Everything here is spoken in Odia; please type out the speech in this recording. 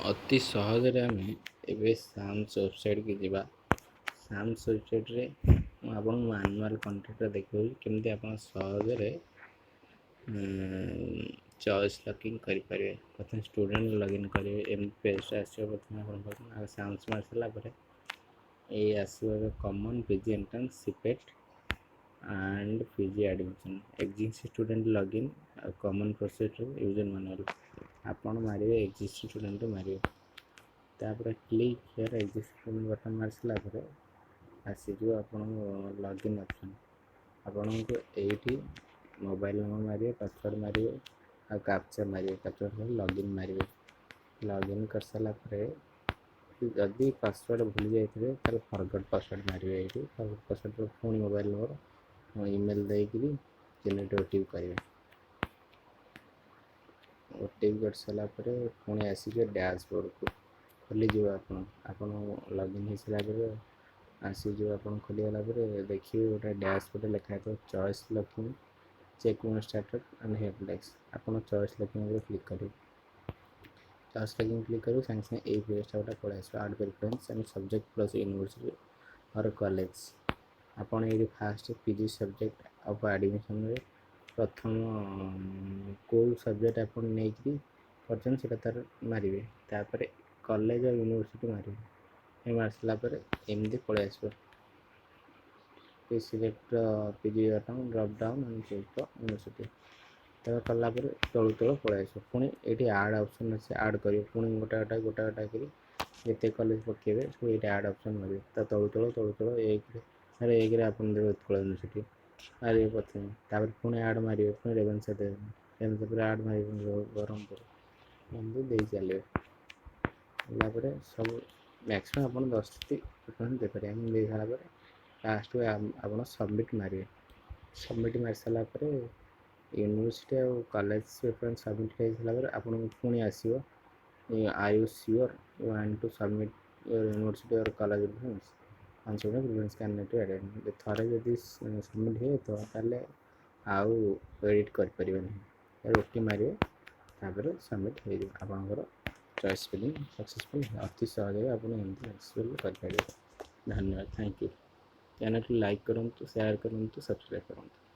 ଅତି ସହଜରେ ଆମେ ଏବେ ସାମ୍ସ ୱେବସାଇଟ୍କି ଯିବା। ସାମ୍ସ ୱେବସାଇଟ୍ରେ ମୁଁ ଆପଣଙ୍କୁ ମାନୁଆଲ୍ କଣ୍ଟେଣ୍ଟଟା ଦେଖାଉଛି କେମିତି ଆପଣ ସହଜରେ ଚଏସ୍ ଲକିଂ କରିପାରିବେ। ପ୍ରଥମେ ଷ୍ଟୁଡେଣ୍ଟ ଲଗ୍ଇନ୍ କରିବେ, ଏମିତି ପେଜ୍ଟା ଆସିବ। ପ୍ରଥମେ ଆପଣ ସାମ୍ସ ମାରି ସାରିଲା ପରେ ଏଇ ଆସିବ ଏବେ common PG entrance CIPET and PG admission existing student login ଆଉ କମନ୍ ପ୍ରୋସେସ୍ ୟୁଜର୍ ମାନୁଆଲ୍। ଆପଣ ମାରିବେ ଏକ୍ଜିଷ୍ଟିଂ ଷ୍ଟୁଡେଣ୍ଟ ମାରିବେ, ତାପରେ click here existing student button ମାରି ସାରିଲା ପରେ ଆସିଯିବ ଆପଣଙ୍କ ଲଗ୍ଇନ୍ ଅପସନ୍। ଆପଣଙ୍କୁ ଏଇଠି ମୋବାଇଲ୍ ନମ୍ବର ମାରିବେ, ପାସୱାର୍ଡ଼ ମାରିବେ ଆଉ କ୍ୟାପ୍ଚା ମାରିବେ। କ୍ୟାପ୍ଚା ପରେ ଲଗ୍ଇନ୍ ମାରିବେ। ଲଗ୍ଇନ୍ କରିସାରିଲା ପରେ ଯଦି ପାସୱାର୍ଡ଼ ଭୁଲି ଯାଇଥିବେ ତାହେଲେ ଫରଗଟ୍ ପାସୱାର୍ଡ଼ ମାରିବେ। ଏଇଠି ଫରଗଟ୍ ପାସୱାର୍ଡ଼ ପରେ ପୁଣି ମୋବାଇଲ୍ ନମ୍ବର ଇମେଲ୍ ଦେଇକିରି ଜେନେରେଟ୍ ଓଟିପି କରିବେ। ଓଟିପି କରିସାରିଲା ପରେ ପୁଣି ଆସିଯିବ ଡ୍ୟାସବୋର୍ଡ଼କୁ, ଖୋଲିଯିବ। ଆପଣ ଲଗ୍ଇନ୍ ହେଇସାରିଲା ପରେ ଆସିଯିବ। ଆପଣ ଖୋଲିଗଲା ପରେ ଦେଖିବେ ଗୋଟେ ଡ୍ୟାସବୋର୍ଡ଼ ଲେଖା ହେଇଥିବ choice locking check when started and help desk. ଆପଣ ଚଏସ୍ ଲକିଂ ଉପରେ କ୍ଲିକ୍ କରିବେ। ଚଏସ୍ ଲକିଂ କ୍ଲିକ୍ କରିବେ, ସାଙ୍ଗେ ସାଙ୍ଗେ ଏଇ ପେଜ୍ଟା ଗୋଟେ ପଳେଇ ଆସିବ। Add preference and subject plus university or college. ଆପଣ ଏଇଠି ଫାଷ୍ଟ ପିଜି ସବଜେକ୍ଟ ଅଫ୍ ଆଡ଼ମିସନ୍ରେ ପ୍ରଥମ କେଉଁ ସବଜେକ୍ଟ ଆପଣ ନେଇକରି କରିଛନ୍ତି ସେଇଟା ତାର ମାରିବେ। ତାପରେ କଲେଜ ଆଉ ୟୁନିଭର୍ସିଟି ମାରିବେ। ଏ ମାରି ସାରିଲା ପରେ ଏମିତି ପଳେଇ ଆସିବ। Select PG button drop down and choose the university. ତାପରେ କଲା ପରେ ତଳୁ ପଳେଇ ଆସିବ। ପୁଣି ଏଇଠି ଆଡ଼୍ ଅପସନ୍ ଅଛି, ଆଡ଼୍ କରିବେ। ପୁଣି ଗୋଟା କରି ଯେତେ କଲେଜ ପକାଇବେ ସବୁ ଏଇଠି ଆଡ଼୍ ଅପସନ୍ ମାରିବେ। ତା ତଳୁ ଏକରେ ଆପଣ ଦେବେ ଉତ୍କଳ ୟୁନିଭର୍ସିଟି ମାରିବେ ପ୍ରଥମେ। ତାପରେ ପୁଣି ଆଡ଼୍ ମାରିବେ, ପୁଣି ରେଭେନ୍ସା ଦେବେ, ରେଭେନ୍ସା ପରେ ଆଡ଼୍ ମାରିବେ ବ୍ରହ୍ମପୁର, ଏମିତି ଦେଇ ଚାଲିବେ। ହେଲା ପରେ ସବୁ ମ୍ୟାକ୍ସିମମ୍ ଆପଣ 10ଟି ଦେଇପାରିବେ। ଏମିତି ଦେଇ ସାରିଲା ପରେ ଲାଷ୍ଟକୁ ଆପଣ ସବମିଟ୍ ମାରିବେ। ସବମିଟ୍ ମାରି ସାରିଲା ପରେ ୟୁନିଭର୍ସିଟି ଆଉ କଲେଜ ପ୍ରିଫରେନ୍ସ ସବମିଟ୍ ହେଇସାରିଲା ପରେ ଆପଣଙ୍କୁ ପୁଣି ଆସିବ are you sure you want to submit your university or college preference preference candidate identity. ଥରେ ଯଦି ସବମିଟ୍ ହେଇଯାଇଥିବ ତାହେଲେ ଆଉ ଏଡ଼ିଟ୍ କରିପାରିବେ ନାହିଁ। ଓକେ ମାରିବେ, ତାପରେ ସବମିଟ୍ ହେଇଯିବ। ଆପଣଙ୍କର ଚଏସ୍ ଫିଲିଂ ସକ୍ସେସଫୁଲ୍। ଅତି ସହଜରେ ଆପଣ ଏମିତି ସକ୍ସେସଫୁଲ୍ କରିପାରିବେ। ଧନ୍ୟବାଦ, ଥ୍ୟାଙ୍କ ୟୁ। ଚ୍ୟାନେଲକୁ ଲାଇକ୍ କରନ୍ତୁ, ସେୟାର କରନ୍ତୁ, ସବସ୍କ୍ରାଇବ୍ କରନ୍ତୁ।